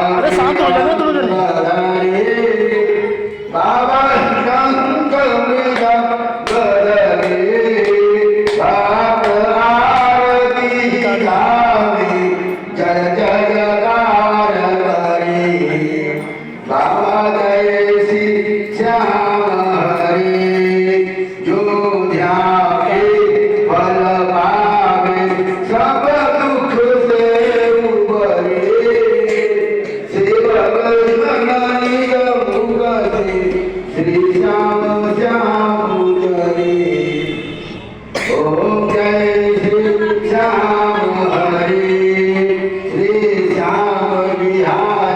अरे सांगतो जगत तुला बाबा शंकर गदरे बाप आरती गावे जय जयकार करे बाबा जय श्री श्याम हरे जो ध्यावे फल पावे सब दुख से उबरे सेवक मननीय मुगरे श्री श्याम श्याम करे ओम जय श्री श्याम हरे श्री श्याम बिहारी